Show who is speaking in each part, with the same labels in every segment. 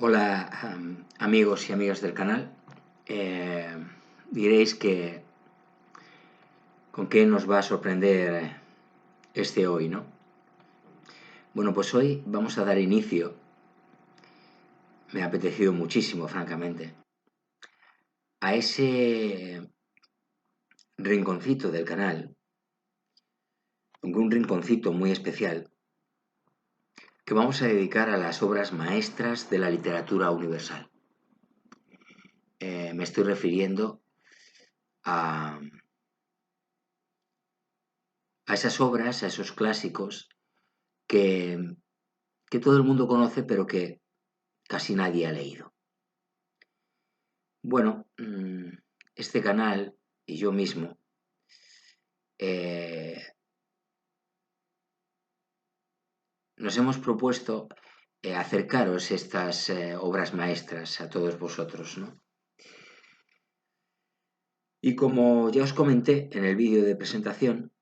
Speaker 1: Hola, amigos y amigas del canal. Eh, Diréis que con qué nos va a sorprender este hoy, ¿no? Bueno, pues hoy vamos a dar inicio, me ha apetecido muchísimo, francamente, a ese rinconcito del canal, un rinconcito muy especial, que vamos a dedicar a las obras maestras de la literatura universal. Me estoy refiriendo a esas obras, a esos clásicos que, que todo el mundo conoce, pero que casi nadie ha leído. Bueno, este canal y yo mismo eh, nos hemos propuesto acercaros estas obras maestras a todos vosotros, ¿no? Y como ya os comenté en el vídeo de presentación,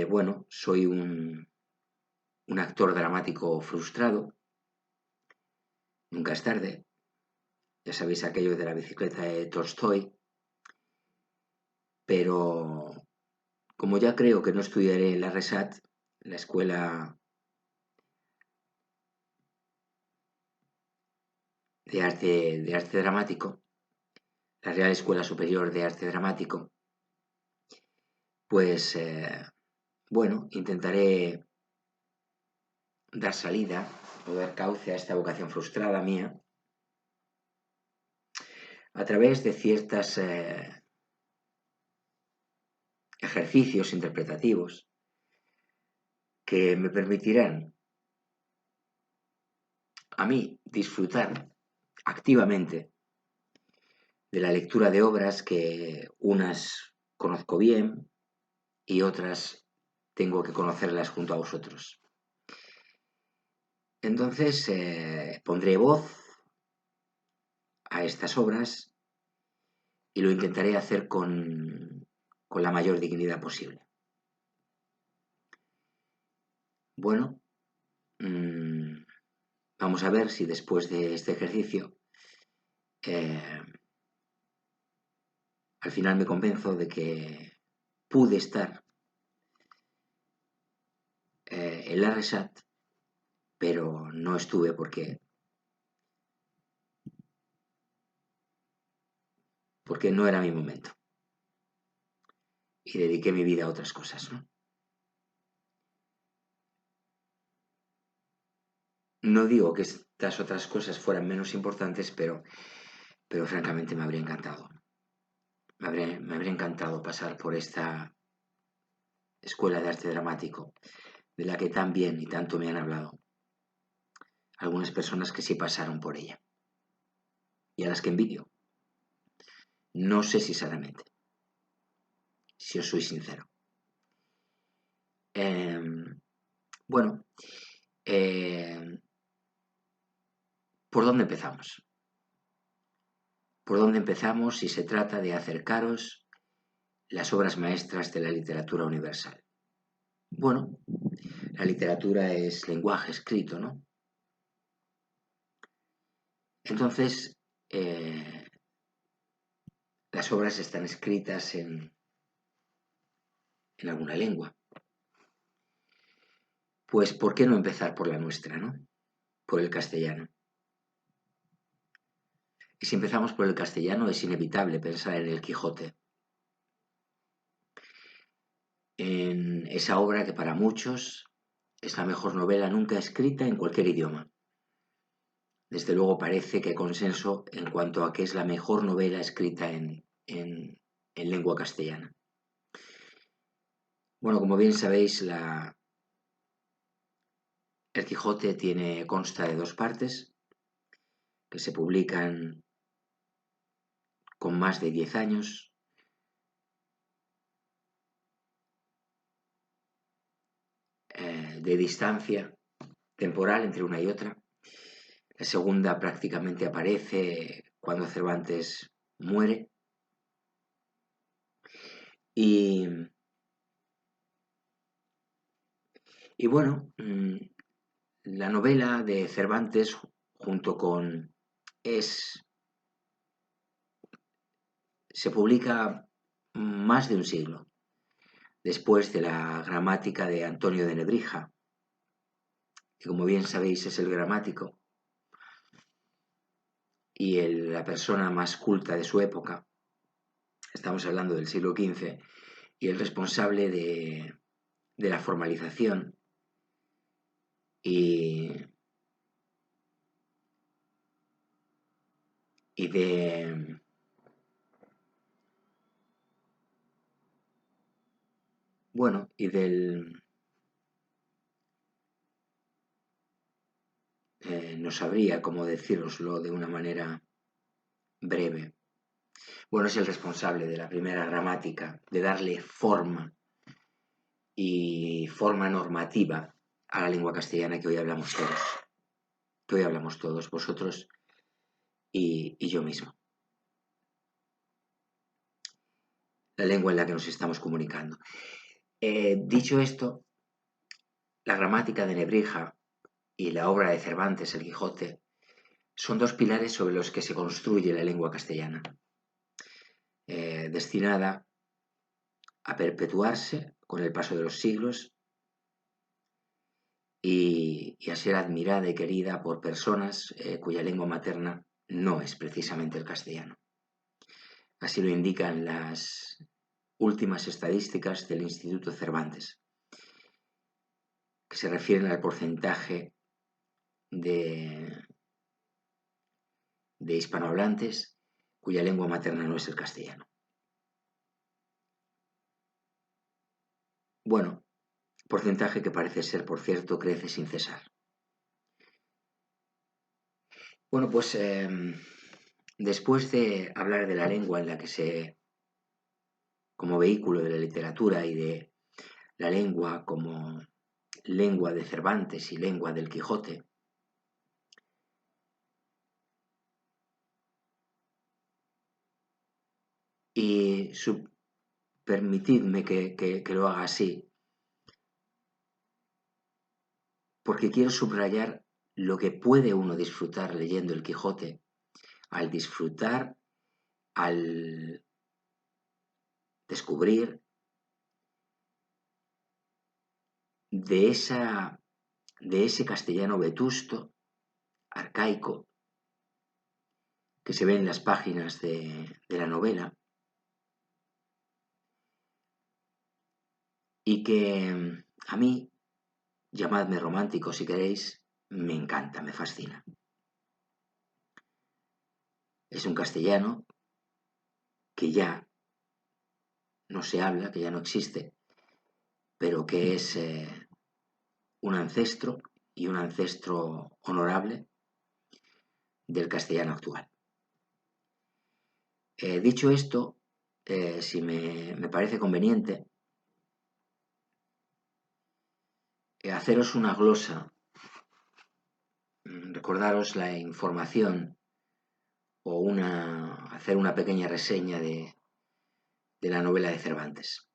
Speaker 1: bueno, soy un actor dramático frustrado, nunca es tarde, ya sabéis aquello de la bicicleta de Tolstoy, pero como ya creo que no estudiaré en la RESAT, la escuela de arte dramático, la Real Escuela Superior de Arte Dramático, pues bueno, intentaré dar salida o dar cauce a esta vocación frustrada mía a través de ciertos ejercicios interpretativos que me permitirán a mí disfrutar activamente de la lectura de obras que unas conozco bien y otras tengo que conocerlas junto a vosotros. Entonces pondré voz a estas obras y lo intentaré hacer con la mayor dignidad posible. Bueno, vamos a ver si después de este ejercicio eh, al final me convenzo de que pude estar en la RESAT, pero no estuve porque no era mi momento y dediqué mi vida a otras cosas, ¿no? No digo que estas otras cosas fueran menos importantes, pero francamente me habría encantado. Me habría encantado pasar por esta escuela de arte dramático, de la que tan bien y tanto me han hablado algunas personas que sí pasaron por ella y a las que envidio. No sé si sanamente, si os soy sincero. Bueno, ¿por dónde empezamos? ¿Por dónde empezamos si se trata de acercaros las obras maestras de la literatura universal? Bueno, la literatura es lenguaje escrito, ¿no? Entonces, las obras están escritas en alguna lengua. Pues, ¿por qué no empezar por la nuestra, no? Por el castellano. Y si empezamos por el castellano, es inevitable pensar en el Quijote, en esa obra que para muchos es la mejor novela nunca escrita en cualquier idioma. Desde luego parece que hay consenso en cuanto a que es la mejor novela escrita en lengua castellana. Bueno, como bien sabéis, el Quijote consta de dos partes que se publican con más de 10 años. De distancia temporal entre una y otra. La segunda prácticamente aparece cuando Cervantes muere. Y bueno, la novela de Cervantes, junto con... se publica más de un siglo después de la gramática de Antonio de Nebrija, que como bien sabéis es el gramático y la persona más culta de su época. Estamos hablando del siglo XV, y el responsable de la formalización y de bueno, y del no sabría cómo decíroslo de una manera breve. Bueno, es el responsable de la primera gramática, de darle forma y forma normativa a la lengua castellana que hoy hablamos todos. Que hoy hablamos todos, vosotros y yo mismo. La lengua en la que nos estamos comunicando. Dicho esto, la gramática de Nebrija y la obra de Cervantes, El Quijote, son dos pilares sobre los que se construye la lengua castellana, destinada a perpetuarse con el paso de los siglos y a ser admirada y querida por personas cuya lengua materna no es precisamente el castellano. Así lo indican las últimas estadísticas del Instituto Cervantes, que se refieren al porcentaje de hispanohablantes cuya lengua materna no es el castellano. Bueno, porcentaje que parece ser, por cierto, crece sin cesar. Bueno, pues después de hablar de la lengua en la que como vehículo de la literatura y de la lengua como lengua de Cervantes y lengua del Quijote, y permitidme que lo haga así, porque quiero subrayar lo que puede uno disfrutar leyendo el Quijote, al disfrutar, al descubrir de ese castellano vetusto, arcaico, que se ve en las páginas de la novela, y que a mí, llamadme romántico si queréis, me encanta, me fascina. Es un castellano que ya no se habla, que ya no existe, pero que es un ancestro, y un ancestro honorable, del castellano actual. Dicho esto, si me parece conveniente, haceros una glosa, recordaros la información o hacer una pequeña reseña de la novela de Cervantes.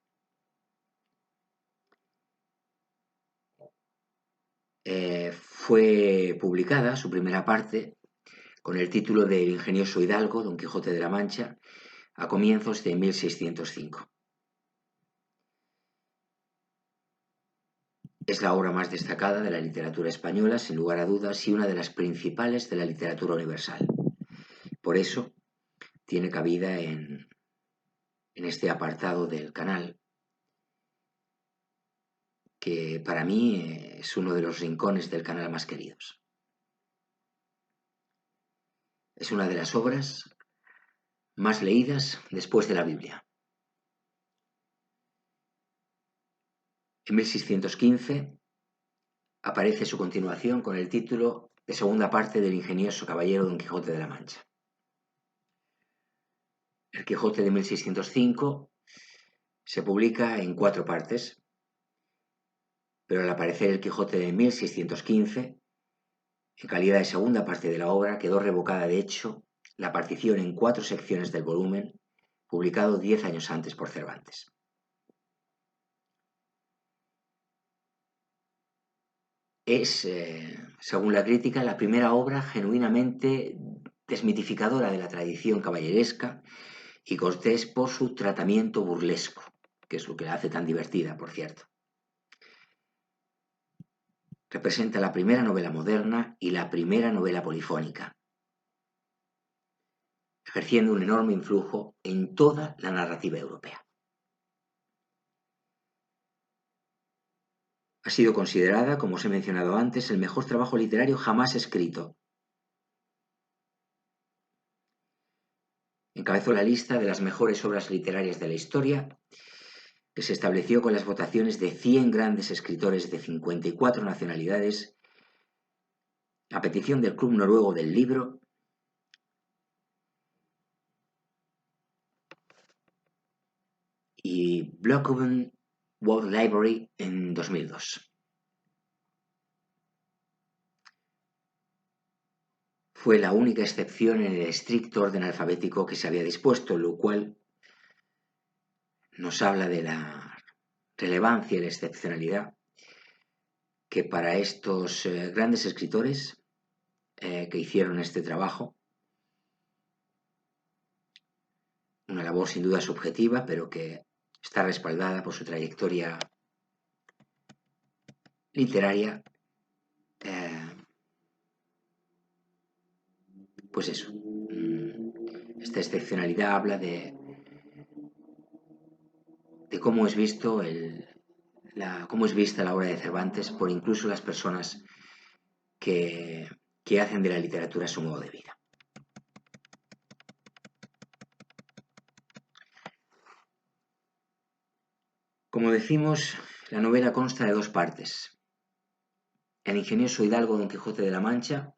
Speaker 1: Fue publicada su primera parte con el título de El ingenioso hidalgo, Don Quijote de la Mancha, a comienzos de 1605. Es la obra más destacada de la literatura española, sin lugar a dudas, y una de las principales de la literatura universal. Por eso tiene cabida en este apartado del canal, que para mí es uno de los rincones del canal más queridos. Es una de las obras más leídas después de la Biblia. En 1615 aparece su continuación con el título de segunda parte del ingenioso caballero Don Quijote de la Mancha. El Quijote de 1605 se publica en 4 partes, pero al aparecer el Quijote de 1615, en calidad de segunda parte de la obra, quedó revocada de hecho la partición en 4 secciones del volumen, publicado 10 años antes por Cervantes. es, según la crítica, la primera obra genuinamente desmitificadora de la tradición caballeresca y cortés por su tratamiento burlesco, que es lo que la hace tan divertida, por cierto. Representa la primera novela moderna y la primera novela polifónica, ejerciendo un enorme influjo en toda la narrativa europea. Ha sido considerada, como os he mencionado antes, el mejor trabajo literario jamás escrito. Encabezó la lista de las mejores obras literarias de la historia, que se estableció con las votaciones de 100 grandes escritores de 54 nacionalidades, a petición del Club Noruego del Libro y Blockhaven World Library en 2002. Fue la única excepción en el estricto orden alfabético que se había dispuesto, lo cual nos habla de la relevancia y la excepcionalidad que para estos grandes escritores que hicieron este trabajo, una labor sin duda subjetiva, pero que está respaldada por su trayectoria literaria, pues eso, esta excepcionalidad habla de cómo es visto cómo es vista la obra de Cervantes por incluso las personas que hacen de la literatura su modo de vida. Como decimos, la novela consta de dos partes: el ingenioso hidalgo Don Quijote de la Mancha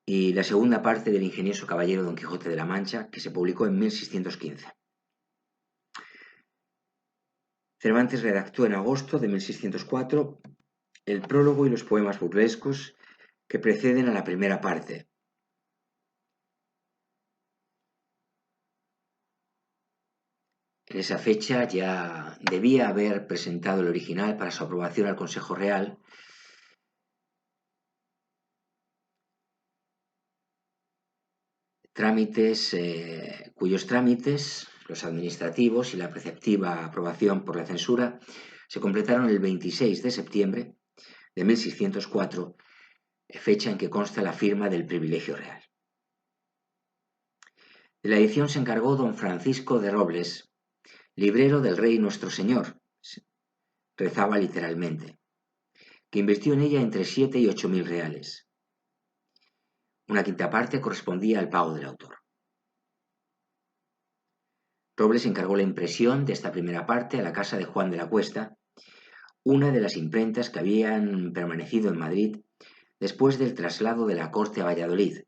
Speaker 1: y la segunda parte del ingenioso caballero Don Quijote de la Mancha, que se publicó en 1615. Cervantes redactó en agosto de 1604 el prólogo y los poemas burlescos que preceden a la primera parte. En esa fecha ya debía haber presentado el original para su aprobación al Consejo Real, cuyos trámites, los administrativos y la preceptiva aprobación por la censura, se completaron el 26 de septiembre de 1604, fecha en que consta la firma del privilegio real. De la edición se encargó don Francisco de Robles, librero del Rey Nuestro Señor, rezaba literalmente, que invirtió en ella entre 7 y 8.000 reales. Una quinta parte correspondía al pago del autor. Robles encargó la impresión de esta primera parte a la casa de Juan de la Cuesta, una de las imprentas que habían permanecido en Madrid después del traslado de la corte a Valladolid.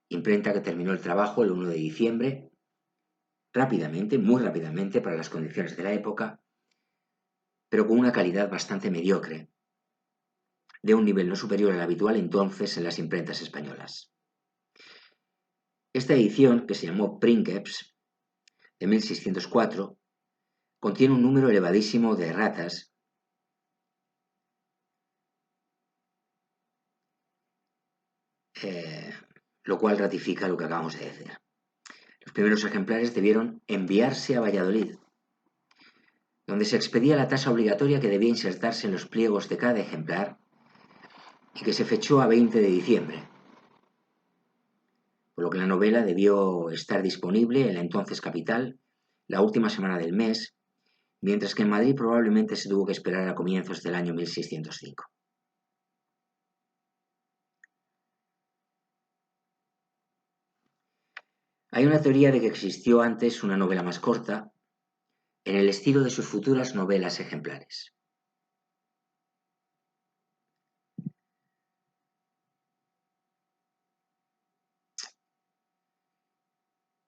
Speaker 1: Imprenta que terminó el trabajo el 1 de diciembre, rápidamente, muy rápidamente para las condiciones de la época, pero con una calidad bastante mediocre, de un nivel no superior al habitual entonces en las imprentas españolas. Esta edición, que se llamó Princeps, de 1604, contiene un número elevadísimo de erratas, lo cual ratifica lo que acabamos de decir. Los primeros ejemplares debieron enviarse a Valladolid, donde se expedía la tasa obligatoria que debía insertarse en los pliegos de cada ejemplar y que se fechó a 20 de diciembre, por lo que la novela debió estar disponible en la entonces capital la última semana del mes, mientras que en Madrid probablemente se tuvo que esperar a comienzos del año 1605. Hay una teoría de que existió antes una novela más corta, en el estilo de sus futuras novelas ejemplares.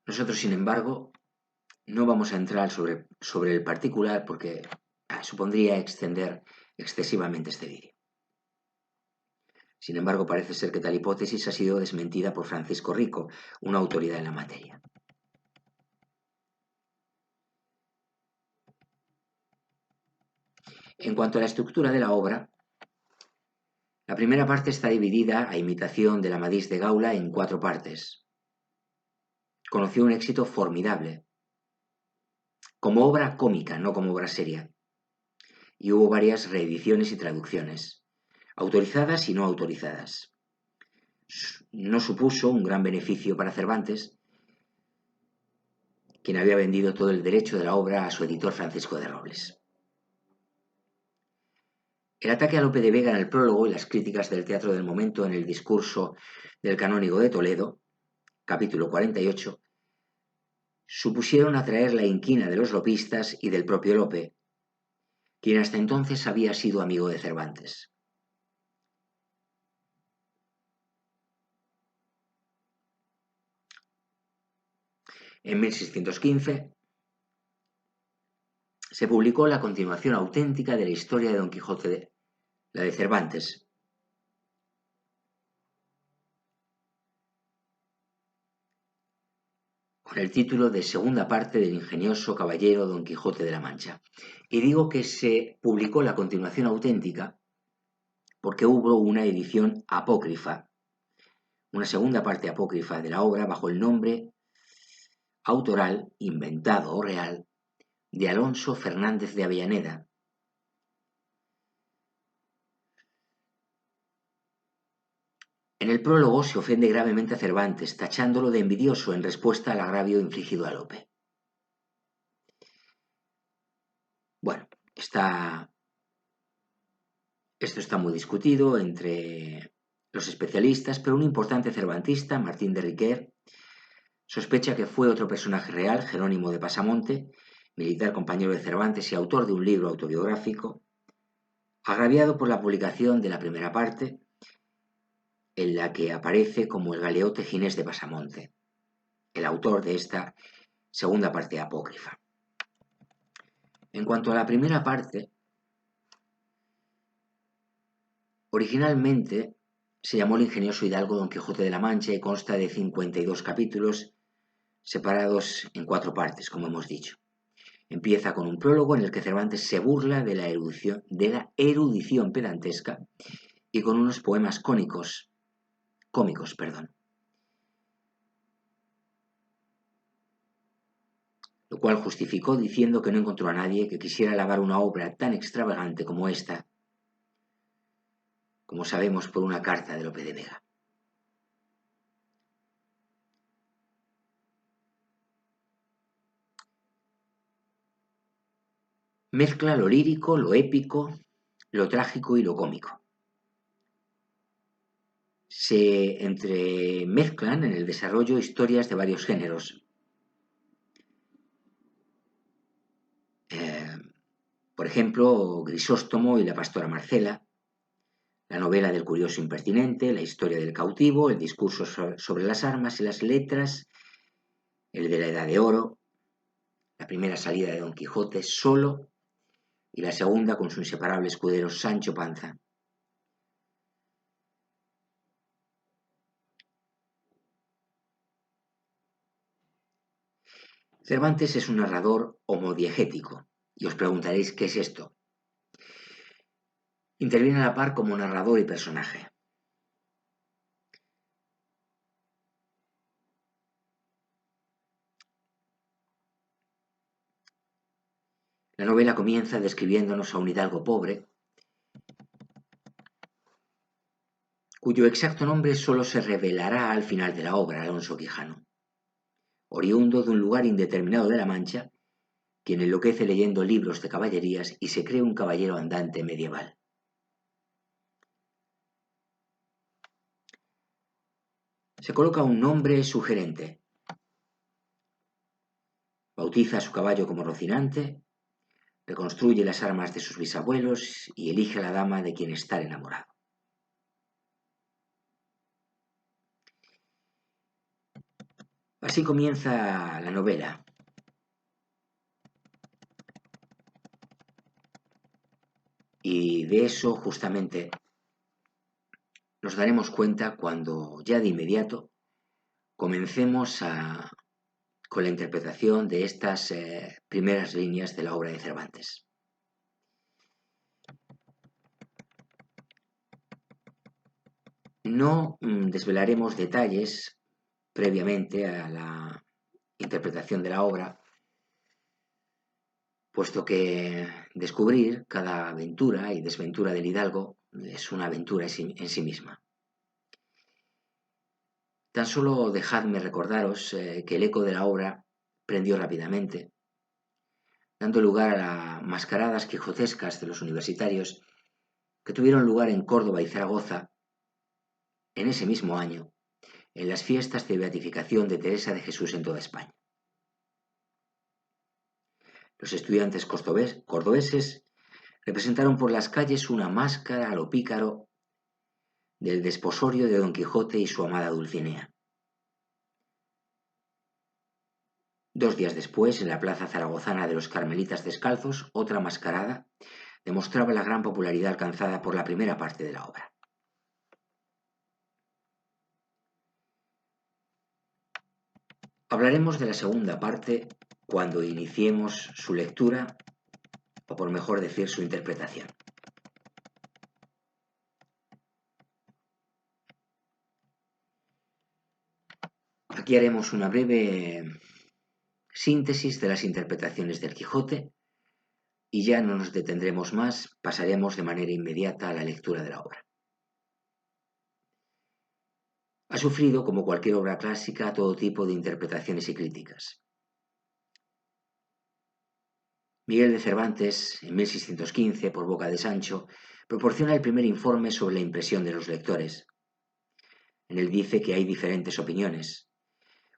Speaker 1: Nosotros, sin embargo, no vamos a entrar sobre el particular porque supondría extender excesivamente este vídeo. Sin embargo, parece ser que tal hipótesis ha sido desmentida por Francisco Rico, una autoridad en la materia. En cuanto a la estructura de la obra, la primera parte está dividida, a imitación del Amadís de Gaula, en 4 partes. Conoció un éxito formidable, como obra cómica, no como obra seria, y hubo varias reediciones y traducciones, autorizadas y no autorizadas. No supuso un gran beneficio para Cervantes, quien había vendido todo el derecho de la obra a su editor Francisco de Robles. El ataque a Lope de Vega en el prólogo y las críticas del teatro del momento en el discurso del canónigo de Toledo, capítulo 48, supusieron atraer la inquina de los lopistas y del propio Lope, quien hasta entonces había sido amigo de Cervantes. En 1615 se publicó la continuación auténtica de la historia de Don Quijote, la de Cervantes, con el título de Segunda parte del ingenioso caballero Don Quijote de la Mancha. Y digo que se publicó la continuación auténtica porque hubo una edición apócrifa, una segunda parte apócrifa de la obra bajo el nombre autoral, inventado o real, de Alonso Fernández de Avellaneda. En el prólogo se ofende gravemente a Cervantes, tachándolo de envidioso en respuesta al agravio infligido a Lope. Bueno, esto está muy discutido entre los especialistas, pero un importante cervantista, Martín de Riquer, sospecha que fue otro personaje real, Jerónimo de Pasamonte, militar compañero de Cervantes y autor de un libro autobiográfico, agraviado por la publicación de la primera parte, en la que aparece como el galeote Ginés de Pasamonte, el autor de esta segunda parte apócrifa. En cuanto a la primera parte, originalmente se llamó El ingenioso hidalgo Don Quijote de la Mancha y consta de 52 capítulos separados en 4 partes, como hemos dicho. Empieza con un prólogo en el que Cervantes se burla de la erudición pedantesca y con unos poemas cómicos, lo cual justificó diciendo que no encontró a nadie que quisiera alabar una obra tan extravagante como esta, como sabemos por una carta de Lope de Vega. Mezcla lo lírico, lo épico, lo trágico y lo cómico. Se entremezclan en el desarrollo historias de varios géneros. Por ejemplo, Grisóstomo y la pastora Marcela, la novela del curioso impertinente, la historia del cautivo, el discurso sobre las armas y las letras, el de la Edad de Oro, la primera salida de Don Quijote solo y la segunda con su inseparable escudero Sancho Panza. Cervantes es un narrador homodiegético, y os preguntaréis qué es esto. Interviene a la par como narrador y personaje. La novela comienza describiéndonos a un hidalgo pobre, cuyo exacto nombre solo se revelará al final de la obra, Alonso Quijano, oriundo de un lugar indeterminado de la Mancha, quien enloquece leyendo libros de caballerías y se cree un caballero andante medieval. Se coloca un nombre sugerente. Bautiza a su caballo como Rocinante, reconstruye las armas de sus bisabuelos y elige a la dama de quien estar enamorado. Así comienza la novela. Y de eso justamente nos daremos cuenta cuando ya de inmediato comencemos con la interpretación de estas primeras líneas de la obra de Cervantes. No desvelaremos detalles previamente a la interpretación de la obra, puesto que descubrir cada aventura y desventura del hidalgo es una aventura en sí misma. Tan solo dejadme recordaros que el eco de la obra prendió rápidamente, dando lugar a las mascaradas quijotescas de los universitarios que tuvieron lugar en Córdoba y Zaragoza en ese mismo año, en las fiestas de beatificación de Teresa de Jesús en toda España. Los estudiantes cordobeses representaron por las calles una máscara a lo pícaro del desposorio de Don Quijote y su amada Dulcinea. 2 días después, en la plaza zaragozana de los Carmelitas Descalzos, otra mascarada demostraba la gran popularidad alcanzada por la primera parte de la obra. Hablaremos de la segunda parte cuando iniciemos su lectura, o por mejor decir, su interpretación. Aquí haremos una breve síntesis de las interpretaciones del Quijote y ya no nos detendremos más, pasaremos de manera inmediata a la lectura de la obra. Ha sufrido, como cualquier obra clásica, todo tipo de interpretaciones y críticas. Miguel de Cervantes, en 1615, por boca de Sancho, proporciona el primer informe sobre la impresión de los lectores. En él dice que hay diferentes opiniones.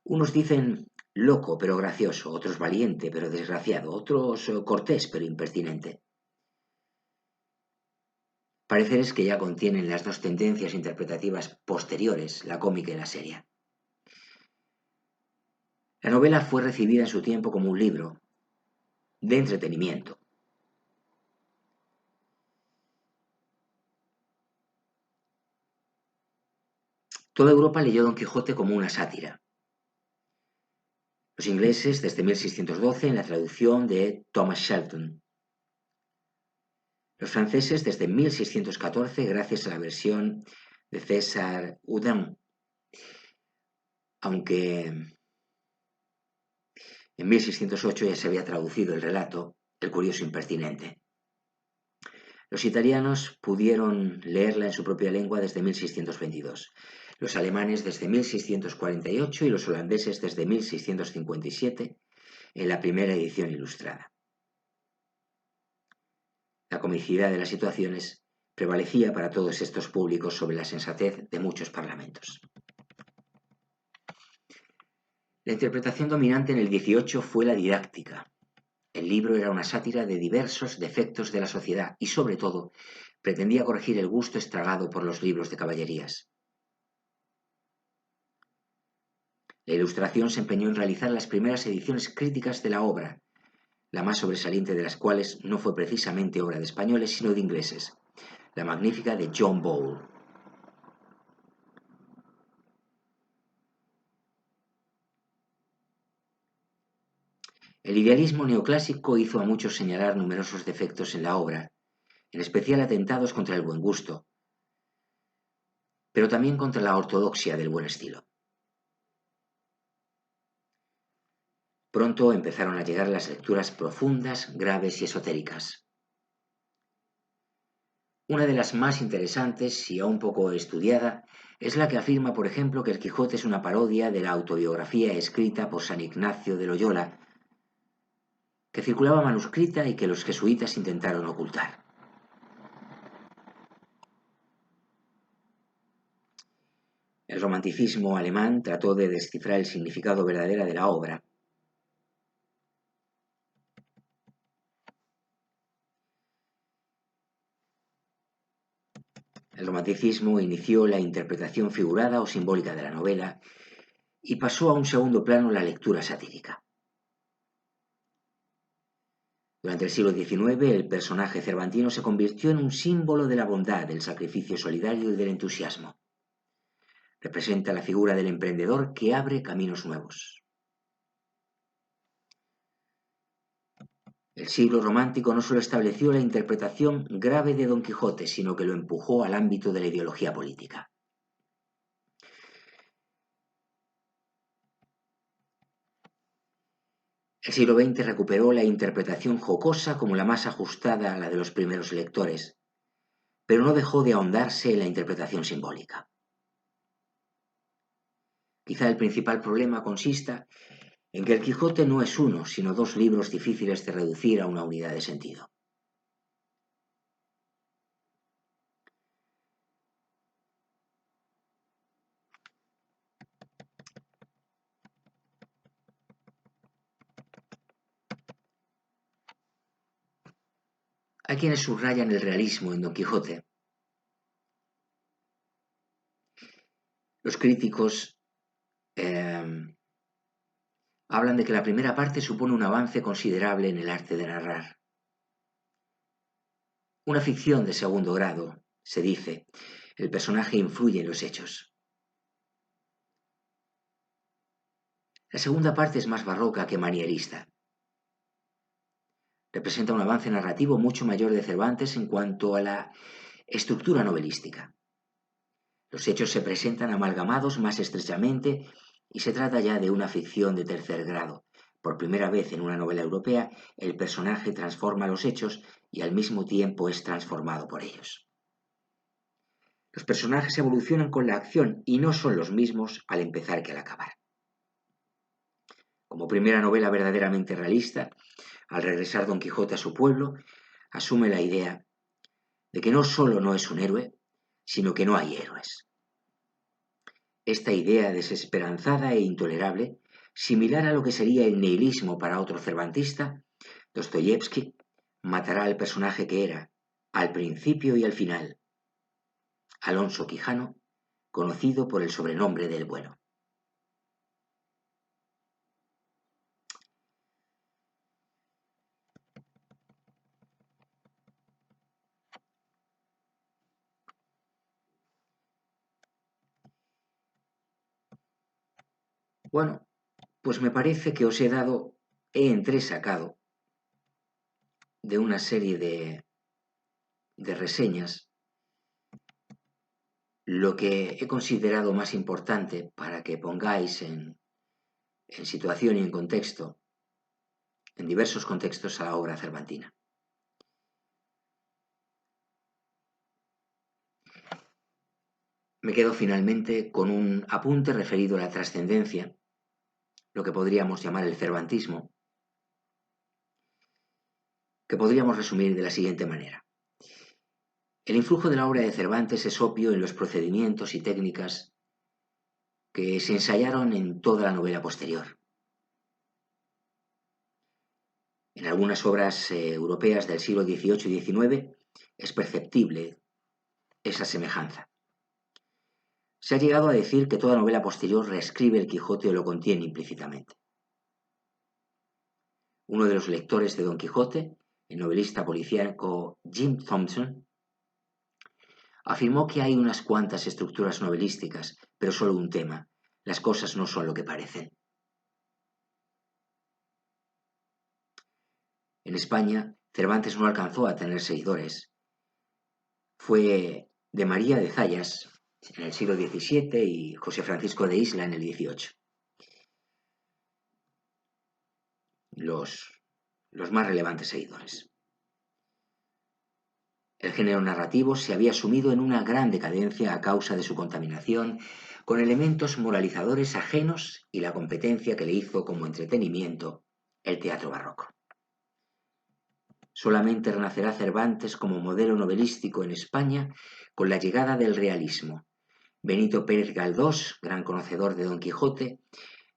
Speaker 1: Unos dicen loco pero gracioso, otros valiente pero desgraciado, otros cortés pero impertinente. Pareceres que ya contienen las dos tendencias interpretativas posteriores, la cómica y la seria. La novela fue recibida en su tiempo como un libro de entretenimiento. Toda Europa leyó Don Quijote como una sátira. Los ingleses desde 1612 en la traducción de Thomas Shelton. Los franceses desde 1614 gracias a la versión de César Houdin, aunque en 1608 ya se había traducido el relato El curioso impertinente. Los italianos pudieron leerla en su propia lengua desde 1622, los alemanes desde 1648 y los holandeses desde 1657 en la primera edición ilustrada. La comicidad de las situaciones prevalecía para todos estos públicos sobre la sensatez de muchos parlamentos. La interpretación dominante en el 18 fue la didáctica. El libro era una sátira de diversos defectos de la sociedad y, sobre todo, pretendía corregir el gusto estragado por los libros de caballerías. La Ilustración se empeñó en realizar las primeras ediciones críticas de la obra, la más sobresaliente de las cuales no fue precisamente obra de españoles, sino de ingleses, la magnífica de John Bowl. El idealismo neoclásico hizo a muchos señalar numerosos defectos en la obra, en especial atentados contra el buen gusto, pero también contra la ortodoxia del buen estilo. Pronto empezaron a llegar las lecturas profundas, graves y esotéricas. Una de las más interesantes y aún poco estudiada es la que afirma, por ejemplo, que el Quijote es una parodia de la autobiografía escrita por San Ignacio de Loyola, que circulaba manuscrita y que los jesuitas intentaron ocultar. El romanticismo alemán trató de descifrar el significado verdadero de la obra. El romanticismo inició la interpretación figurada o simbólica de la novela y pasó a un segundo plano la lectura satírica. Durante el siglo XIX, el personaje cervantino se convirtió en un símbolo de la bondad, del sacrificio solidario y del entusiasmo. Representa la figura del emprendedor que abre caminos nuevos. El siglo romántico no solo estableció la interpretación grave de Don Quijote, sino que lo empujó al ámbito de la ideología política. El siglo XX recuperó la interpretación jocosa como la más ajustada a la de los primeros lectores, pero no dejó de ahondarse en la interpretación simbólica. Quizá el principal problema consista en que el Quijote no es uno, sino dos libros difíciles de reducir a una unidad de sentido. Hay quienes subrayan el realismo en Don Quijote. Los críticos hablan de que la primera parte supone un avance considerable en el arte de narrar. Una ficción de segundo grado, se dice, el personaje influye en los hechos. La segunda parte es más barroca que manierista. Representa un avance narrativo mucho mayor de Cervantes en cuanto a la estructura novelística. Los hechos se presentan amalgamados más estrechamente y se trata ya de una ficción de tercer grado. Por primera vez en una novela europea, el personaje transforma los hechos y al mismo tiempo es transformado por ellos. Los personajes evolucionan con la acción y no son los mismos al empezar que al acabar. Como primera novela verdaderamente realista, al regresar Don Quijote a su pueblo, asume la idea de que no solo no es un héroe, sino que no hay héroes. Esta idea desesperanzada e intolerable, similar a lo que sería el nihilismo para otro cervantista, Dostoyevsky matará al personaje que era, al principio y al final, Alonso Quijano, conocido por el sobrenombre del Bueno. Bueno, pues me parece que os he entresacado de una serie de reseñas lo que he considerado más importante para que pongáis en situación y en contexto, en diversos contextos, a la obra cervantina. Me quedo finalmente con un apunte referido a la trascendencia, lo que podríamos llamar el cervantismo, que podríamos resumir de la siguiente manera. El influjo de la obra de Cervantes es obvio en los procedimientos y técnicas que se ensayaron en toda la novela posterior. En algunas obras europeas del siglo XVIII y XIX es perceptible esa semejanza. Se ha llegado a decir que toda novela posterior reescribe el Quijote o lo contiene implícitamente. Uno de los lectores de Don Quijote, el novelista policíaco Jim Thompson, afirmó que hay unas cuantas estructuras novelísticas, pero solo un tema. Las cosas no son lo que parecen. En España, Cervantes no alcanzó a tener seguidores. Fue de María de Zayas en el siglo XVII y José Francisco de Isla en el XVIII. Los más relevantes seguidores. El género narrativo se había sumido en una gran decadencia a causa de su contaminación con elementos moralizadores ajenos y la competencia que le hizo como entretenimiento el teatro barroco. Solamente renacerá Cervantes como modelo novelístico en España con la llegada del realismo. Benito Pérez Galdós, gran conocedor de Don Quijote,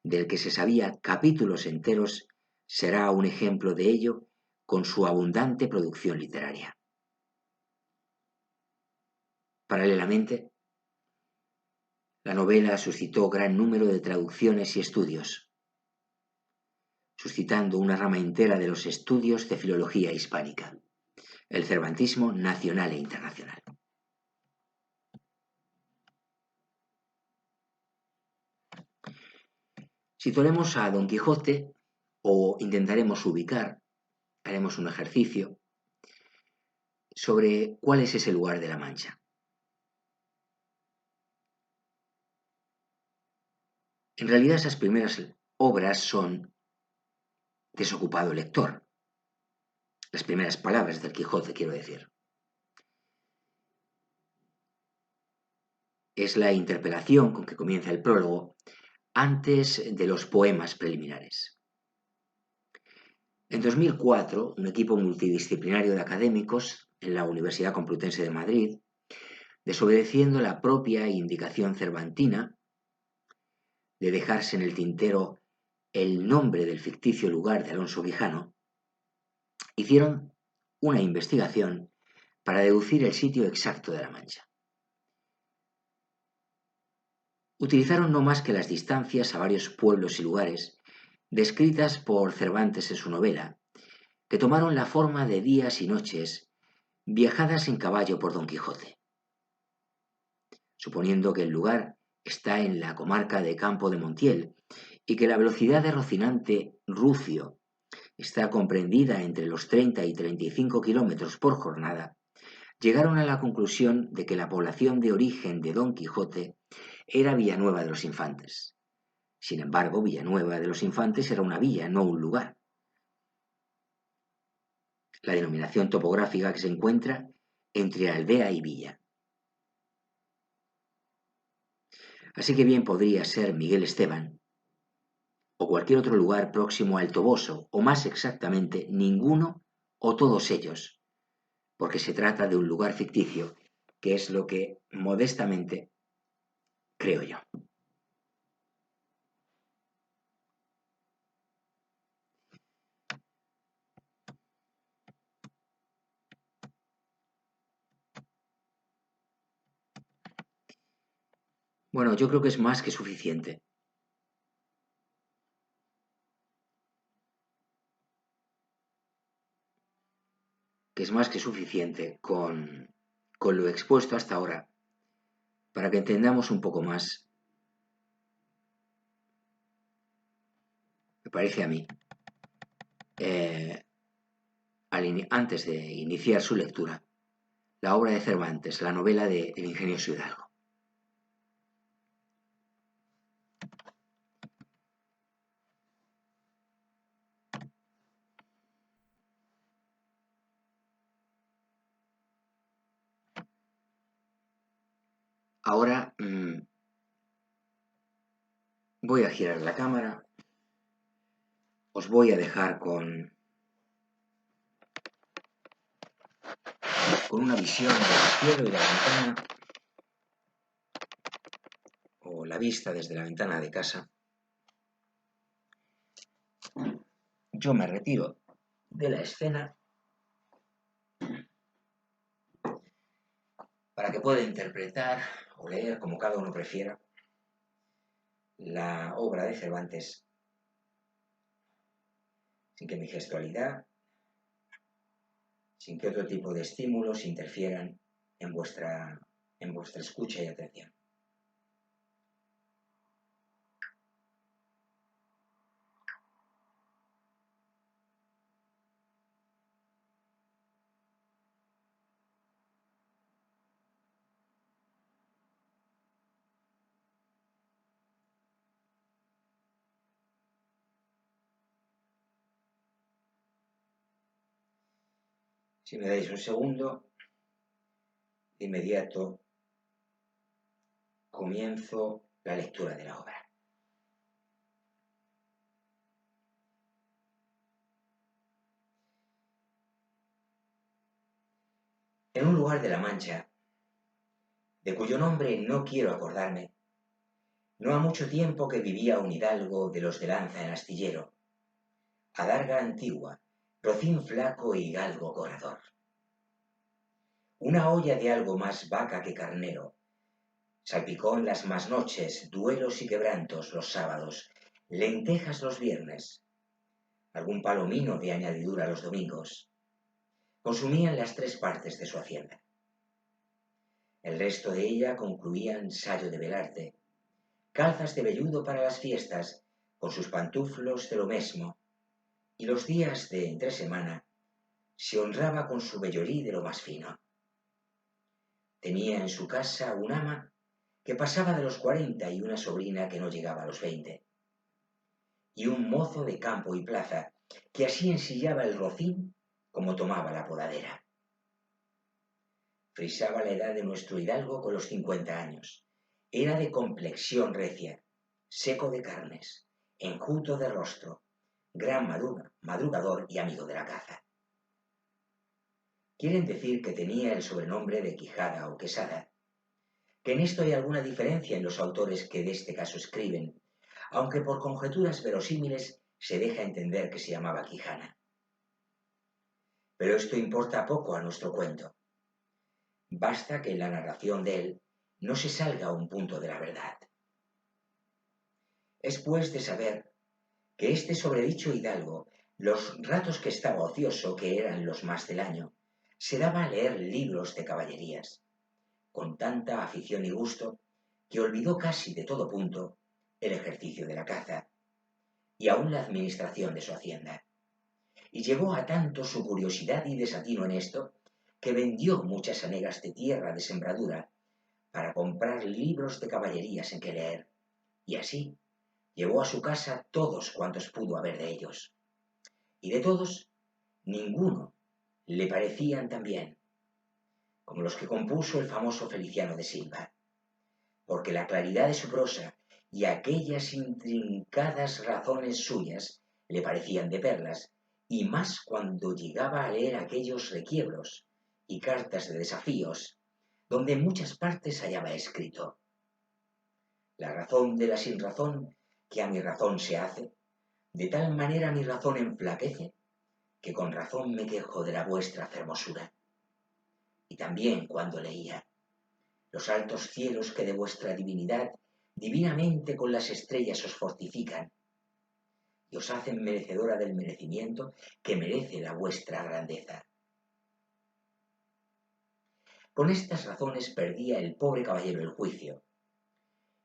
Speaker 1: del que se sabía capítulos enteros, será un ejemplo de ello con su abundante producción literaria. Paralelamente, la novela suscitó gran número de traducciones y estudios, suscitando una rama entera de los estudios de filología hispánica, el cervantismo nacional e internacional. Situaremos a Don Quijote o intentaremos ubicar, haremos un ejercicio sobre cuál es ese lugar de la Mancha. En realidad esas primeras obras son desocupado lector. Las primeras palabras del Quijote, quiero decir. Es la interpelación con que comienza el prólogo antes de los poemas preliminares. En 2004, un equipo multidisciplinario de académicos en la Universidad Complutense de Madrid, desobedeciendo la propia indicación cervantina de dejarse en el tintero el nombre del ficticio lugar de Alonso Quijano, hicieron una investigación para deducir el sitio exacto de la Mancha. Utilizaron no más que las distancias a varios pueblos y lugares descritas por Cervantes en su novela, que tomaron la forma de días y noches viajadas en caballo por Don Quijote. Suponiendo que el lugar está en la comarca de Campo de Montiel y que la velocidad de Rocinante Rucio está comprendida entre los 30 y 35 kilómetros por jornada, llegaron a la conclusión de que la población de origen de Don Quijote era Villanueva de los Infantes. Sin embargo, Villanueva de los Infantes era una villa, no un lugar. La denominación topográfica que se encuentra entre aldea y villa. Así que bien podría ser Miguel Esteban o cualquier otro lugar próximo al Toboso, o más exactamente ninguno o todos ellos, porque se trata de un lugar ficticio, que es lo que modestamente creo yo. Bueno, yo creo que es más que suficiente. Que es más que suficiente con lo expuesto hasta ahora para que entendamos un poco más, me parece a mí, antes de iniciar su lectura, la obra de Cervantes, la novela de El ingenioso Hidalgo. Ahora voy a girar la cámara, os voy a dejar con una visión del cielo y la ventana, o la vista desde la ventana de casa. Yo me retiro de la escena para que pueda interpretar o leer, como cada uno prefiera, la obra de Cervantes sin que mi gestualidad, sin que otro tipo de estímulos interfieran en vuestra escucha y atención. Si me dais un segundo, de inmediato comienzo la lectura de la obra. En un lugar de la Mancha, de cuyo nombre no quiero acordarme, no ha mucho tiempo que vivía un hidalgo de los de lanza en astillero, adarga antigua, rocín flaco y galgo corredor. Una olla de algo más vaca que carnero, salpicón las más noches, duelos y quebrantos los sábados, lentejas los viernes, algún palomino de añadidura los domingos. Consumían las 3 partes de su hacienda. El resto de ella concluían sayo de velarte, calzas de velludo para las fiestas, con sus pantuflos de lo mesmo, y los días de entre semana se honraba con su vellolí de lo más fino. Tenía en su casa un ama que pasaba de los 40 y una sobrina que no llegaba a los 20, y un mozo de campo y plaza que así ensillaba el rocín como tomaba la podadera. Frisaba la edad de nuestro hidalgo con los 50 años. Era de complexión recia, seco de carnes, enjuto de rostro, gran madrugador y amigo de la caza. Quieren decir que tenía el sobrenombre de Quijada o Quesada, que en esto hay alguna diferencia en los autores que de este caso escriben, aunque por conjeturas verosímiles se deja entender que se llamaba Quijana. Pero esto importa poco a nuestro cuento. Basta que en la narración de él no se salga a un punto de la verdad. Es pues de saber que este sobredicho hidalgo, los ratos que estaba ocioso, que eran los más del año, se daba a leer libros de caballerías, con tanta afición y gusto que olvidó casi de todo punto el ejercicio de la caza y aun la administración de su hacienda. Y llegó a tanto su curiosidad y desatino en esto que vendió muchas hanegas de tierra de sembradura para comprar libros de caballerías en que leer, y así llevó a su casa todos cuantos pudo haber de ellos. Y de todos, ninguno le parecían tan bien como los que compuso el famoso Feliciano de Silva, porque la claridad de su prosa y aquellas intrincadas razones suyas le parecían de perlas, y más cuando llegaba a leer aquellos requiebros y cartas de desafíos, donde en muchas partes hallaba escrito: la razón de la sinrazón que a mi razón se hace, de tal manera mi razón enflaquece, que con razón me quejo de la vuestra fermosura. Y también cuando leía: los altos cielos que de vuestra divinidad divinamente con las estrellas os fortifican, y os hacen merecedora del merecimiento que merece la vuestra grandeza. Con estas razones perdía el pobre caballero el juicio,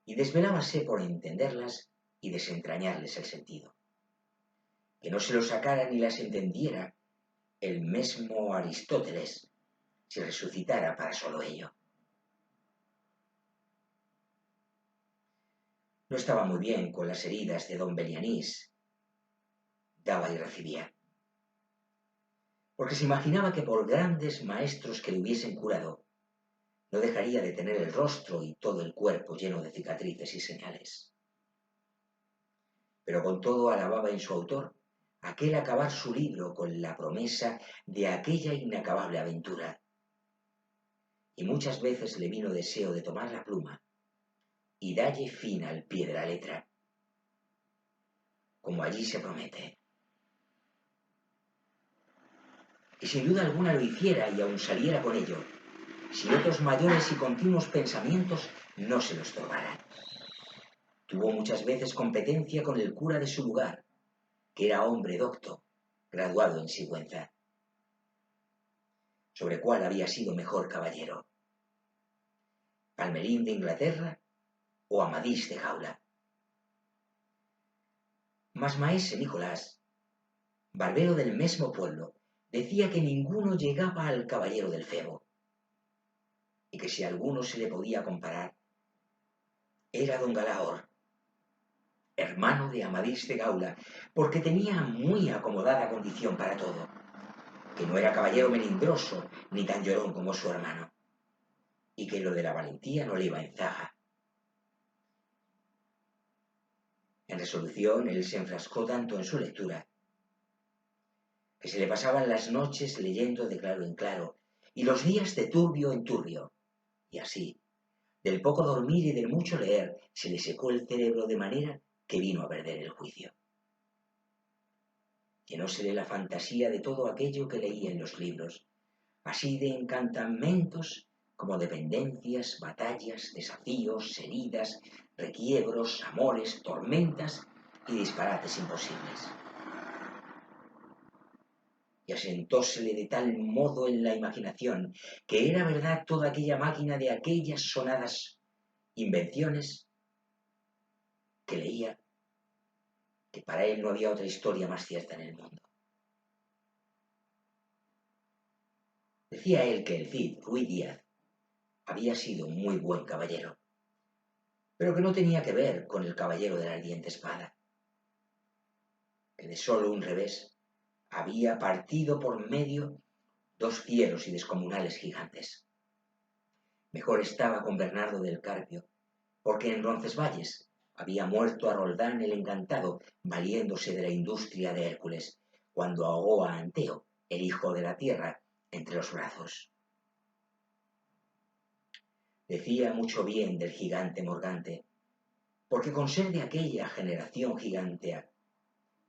Speaker 1: y desvelábase por entenderlas y desentrañarles el sentido, que no se lo sacara ni las entendiera el mesmo Aristóteles, si resucitara para solo ello. No estaba muy bien con las heridas de don Belianís, daba y recibía, porque se imaginaba que por grandes maestros que le hubiesen curado, no dejaría de tener el rostro y todo el cuerpo lleno de cicatrices y señales. Pero con todo alababa en su autor aquel acabar su libro con la promesa de aquella inacabable aventura, y muchas veces le vino deseo de tomar la pluma y dalle fin al pie de la letra, como allí se promete. Y sin duda alguna lo hiciera y aun saliera con ello, si otros mayores y continuos pensamientos no se lo estorbaran. Tuvo muchas veces competencia con el cura de su lugar, que era hombre docto, graduado en Sigüenza, sobre cuál había sido mejor caballero, Palmerín de Inglaterra o Amadís de Gaula. Mas maese Nicolás, barbero del mesmo pueblo, decía que ninguno llegaba al caballero del Febo, y que si a alguno se le podía comparar, era don Galaor, hermano de Amadís de Gaula, porque tenía muy acomodada condición para todo, que no era caballero melindroso ni tan llorón como su hermano, y que lo de la valentía no le iba en zaga. En resolución, él se enfrascó tanto en su lectura, que se le pasaban las noches leyendo de claro en claro, y los días de turbio en turbio, y así, del poco dormir y del mucho leer, se le secó el cerebro de manera que vino a perder el juicio. Llenósele la fantasía de todo aquello que leía en los libros, así de encantamentos como dependencias, batallas, desafíos, heridas, requiebros, amores, tormentas y disparates imposibles. Y asentósele de tal modo en la imaginación que era verdad toda aquella máquina de aquellas sonadas invenciones que leía, que para él no había otra historia más cierta en el mundo. Decía él que el Cid, Ruy Díaz, había sido un muy buen caballero, pero que no tenía que ver con el caballero de la ardiente espada, que de solo un revés había partido por medio dos fieros y descomunales gigantes. Mejor estaba con Bernardo del Carpio, porque en Roncesvalles había muerto a Roldán el Encantado, valiéndose de la industria de Hércules, cuando ahogó a Anteo, el hijo de la tierra, entre los brazos. Decía mucho bien del gigante Morgante, porque con ser de aquella generación gigantea,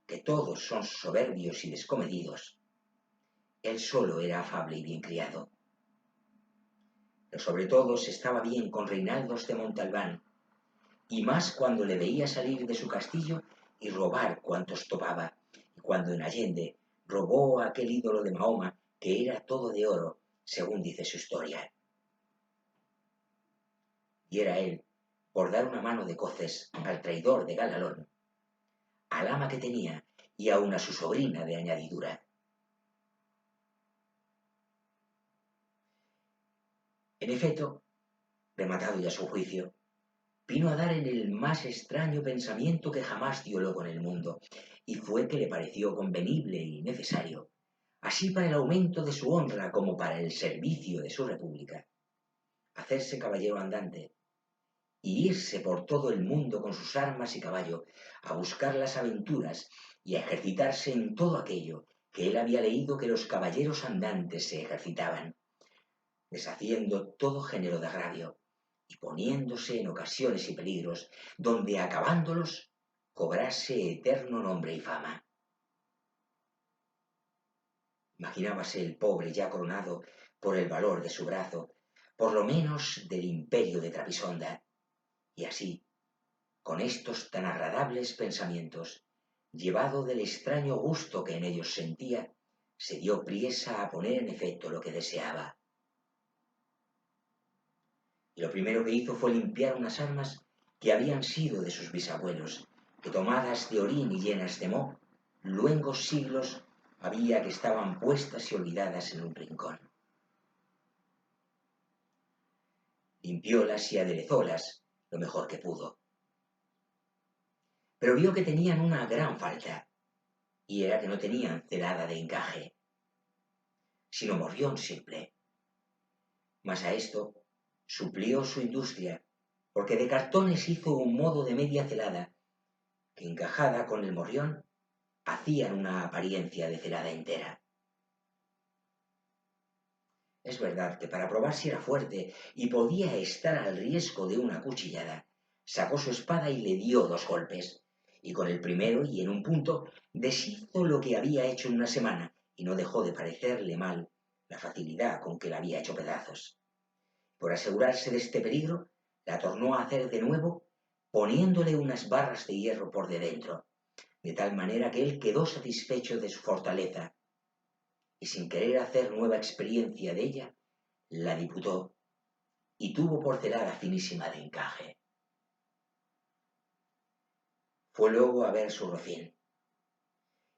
Speaker 1: que todos son soberbios y descomedidos, él solo era afable y bien criado. Pero sobre todos estaba bien con Reinaldos de Montalbán, y más cuando le veía salir de su castillo y robar cuantos topaba, y cuando en Allende robó a aquel ídolo de Mahoma que era todo de oro, según dice su historia. Y era él, por dar una mano de coces al traidor de Galalón, al ama que tenía y aun a su sobrina de añadidura. En efecto, rematado ya su juicio, vino a dar en el más extraño pensamiento que jamás dio luego en el mundo, y fue que le pareció convenible y necesario, así para el aumento de su honra como para el servicio de su república, hacerse caballero andante y irse por todo el mundo con sus armas y caballo a buscar las aventuras y a ejercitarse en todo aquello que él había leído que los caballeros andantes se ejercitaban, deshaciendo todo género de agravio y poniéndose en ocasiones y peligros donde acabándolos cobrase eterno nombre y fama. Imaginábase el pobre ya coronado por el valor de su brazo, por lo menos del imperio de Trapisonda, y así, con estos tan agradables pensamientos, llevado del extraño gusto que en ellos sentía, se dio priesa a poner en efecto lo que deseaba. Y lo primero que hizo fue limpiar unas armas que habían sido de sus bisabuelos, que tomadas de orín y llenas de moho, luengos siglos había que estaban puestas y olvidadas en un rincón. Limpiólas y aderezólas lo mejor que pudo. Pero vio que tenían una gran falta, y era que no tenían celada de encaje, sino morrión simple. Mas a esto suplió su industria, porque de cartones hizo un modo de media celada, que encajada con el morrión, hacían una apariencia de celada entera. Es verdad que para probar si era fuerte y podía estar al riesgo de una cuchillada, sacó su espada y le dio 2 golpes, y con el primero y en un punto deshizo lo que había hecho en una semana, y no dejó de parecerle mal la facilidad con que la había hecho pedazos. Por asegurarse de este peligro, la tornó a hacer de nuevo, poniéndole unas barras de hierro por de dentro, de tal manera que él quedó satisfecho de su fortaleza, y sin querer hacer nueva experiencia de ella, la diputó y tuvo por celada finísima de encaje. Fue luego a ver su rocín,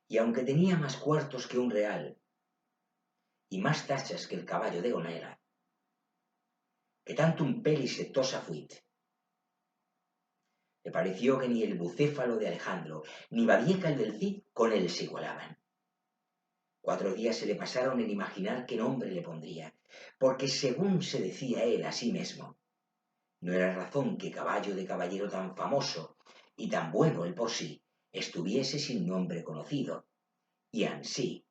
Speaker 1: y aunque tenía más cuartos que un real y más tachas que el caballo de Gonela, que tantum pelis et tosa fuit, le pareció que ni el bucéfalo de Alejandro ni Babieca el del Cid con él se igualaban. 4 días se le pasaron en imaginar qué nombre le pondría, porque según se decía él a sí mismo, no era razón que caballo de caballero tan famoso y tan bueno él por sí estuviese sin nombre conocido, y ansí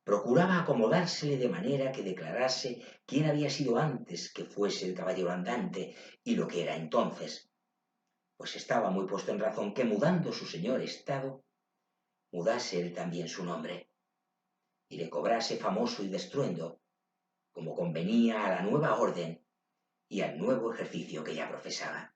Speaker 1: procuraba acomodársele de manera que declarase quién había sido antes que fuese el caballero andante y lo que era entonces, pues estaba muy puesto en razón que mudando su señor estado, mudase él también su nombre, y le cobrase famoso y destruendo, como convenía a la nueva orden y al nuevo ejercicio que ya profesaba.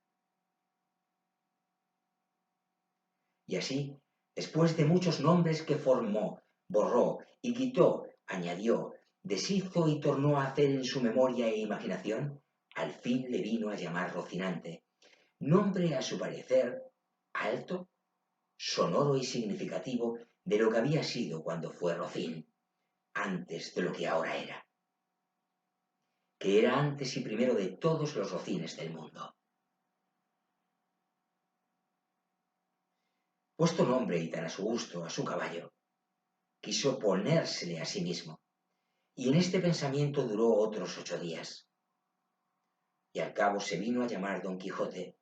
Speaker 1: Y así, después de muchos nombres que formó, borró y quitó, añadió, deshizo y tornó a hacer en su memoria e imaginación, al fin le vino a llamar Rocinante, nombre a su parecer alto, sonoro y significativo de lo que había sido cuando fue Rocín, antes de lo que ahora era, que era antes y primero de todos los rocines del mundo. Puesto nombre y tan a su gusto a su caballo, quiso ponérsele a sí mismo, y en este pensamiento duró otros 8 días. Y al cabo se vino a llamar Don Quijote,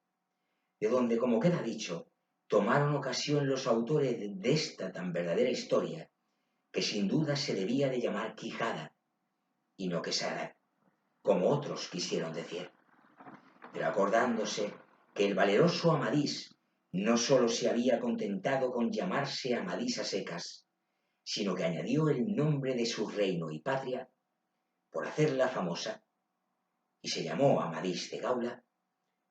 Speaker 1: de donde, como queda dicho, tomaron ocasión los autores de esta tan verdadera historia, que sin duda se debía de llamar Quijada, y no Quesada, como otros quisieron decir. Pero acordándose que el valeroso Amadís no sólo se había contentado con llamarse Amadís a secas, sino que añadió el nombre de su reino y patria, por hacerla famosa, y se llamó Amadís de Gaula,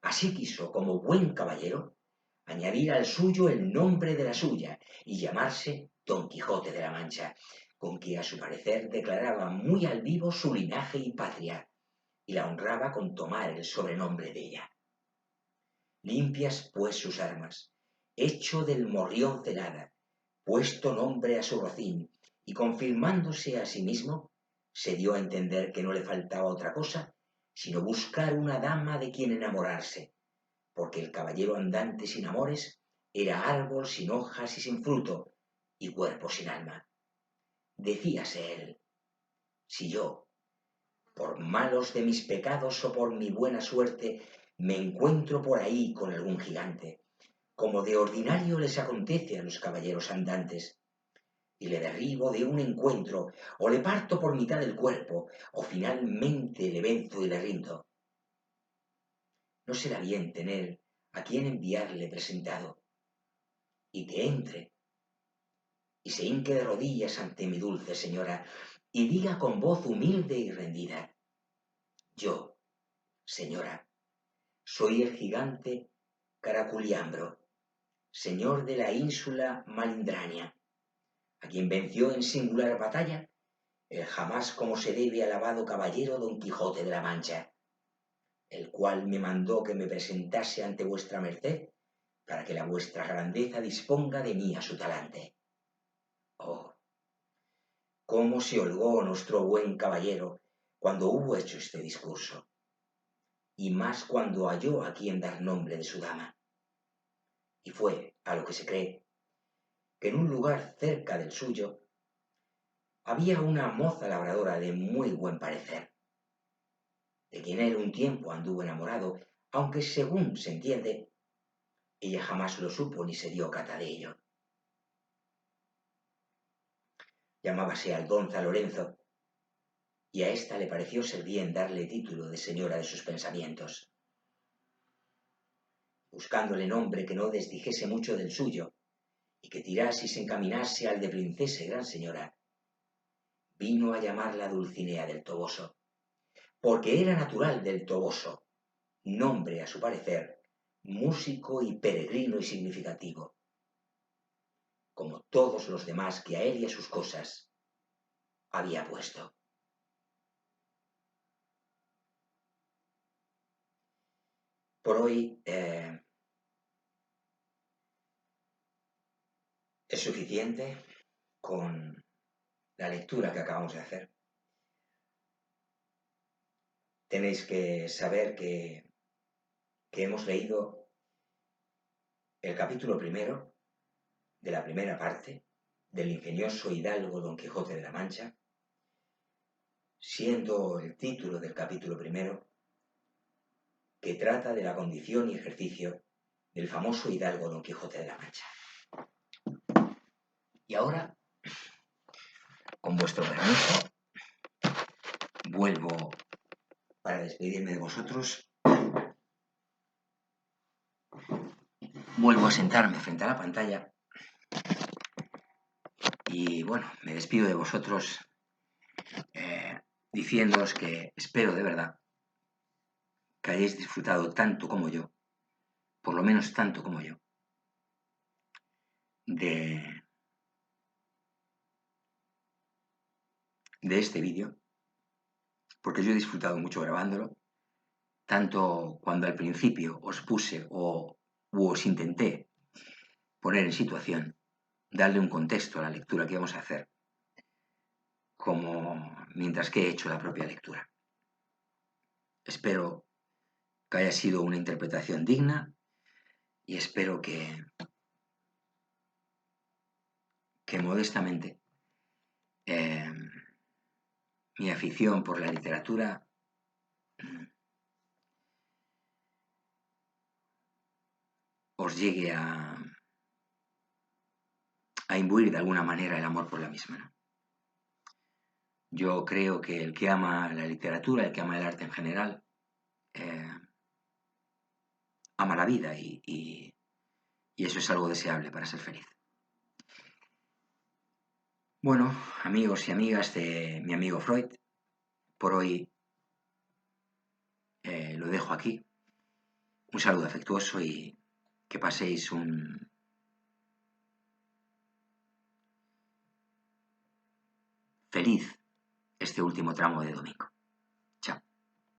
Speaker 1: así quiso, como buen caballero, añadir al suyo el nombre de la suya y llamarse Don Quijote de la Mancha, con que a su parecer declaraba muy al vivo su linaje y patria, y la honraba con tomar el sobrenombre de ella. Limpias pues sus armas, hecho del morrión celada, puesto nombre a su rocín, y confirmándose a sí mismo, se dio a entender que no le faltaba otra cosa sino buscar una dama de quien enamorarse, porque el caballero andante sin amores era árbol sin hojas y sin fruto, y cuerpo sin alma. Decíase él: si yo, por malos de mis pecados o por mi buena suerte, me encuentro por ahí con algún gigante, como de ordinario les acontece a los caballeros andantes, y le derribo de un encuentro, o le parto por mitad del cuerpo, o finalmente le venzo y le rindo, ¿no será bien tener a quien enviarle presentado, y que entre y se hinque de rodillas ante mi dulce señora, y diga con voz humilde y rendida: yo, señora, soy el gigante Caraculiambro, señor de la ínsula Malindrania, a quien venció en singular batalla el jamás como se debe alabado caballero Don Quijote de la Mancha, el cual me mandó que me presentase ante vuestra merced, para que la vuestra grandeza disponga de mí a su talante. Oh, cómo se holgó nuestro buen caballero cuando hubo hecho este discurso, y más cuando halló a quien dar nombre de su dama. Y fue, a lo que se cree, que en un lugar cerca del suyo había una moza labradora de muy buen parecer, de quien él un tiempo anduvo enamorado, aunque, según se entiende, ella jamás lo supo ni se dio cata de ello. Llamábase Aldonza Lorenzo, y a ésta le pareció ser bien darle título de señora de sus pensamientos. Buscándole nombre que no desdijese mucho del suyo, y que tirase y se encaminase al de princesa y gran señora, vino a llamarla Dulcinea del Toboso, porque era natural del Toboso, nombre a su parecer músico y peregrino y significativo, como todos los demás que a él y a sus cosas había puesto. Por hoy es suficiente con la lectura que acabamos de hacer. Tenéis que saber que hemos leído el capítulo primero de la primera parte del ingenioso hidalgo Don Quijote de la Mancha, siendo el título del capítulo primero que trata de la condición y ejercicio del famoso hidalgo Don Quijote de la Mancha. Y ahora, con vuestro permiso, vuelvo para despedirme de vosotros. Vuelvo a sentarme frente a la pantalla y bueno, me despido de vosotros diciéndoos que espero de verdad que hayáis disfrutado tanto como yo, por lo menos tanto como yo, de este vídeo, porque yo he disfrutado mucho grabándolo, tanto cuando al principio os puse o os intenté poner en situación, darle un contexto a la lectura que vamos a hacer, como mientras que he hecho la propia lectura. Espero que haya sido una interpretación digna y espero que modestamente eh, mi afición por la literatura os llegue a imbuir de alguna manera el amor por la misma, ¿no? Yo creo que el que ama la literatura, el que ama el arte en general, eh, ama la vida y eso es algo deseable para ser feliz. Bueno, amigos y amigas de mi amigo Freud, por hoy lo dejo aquí. Un saludo afectuoso y que paséis un feliz este último tramo de domingo.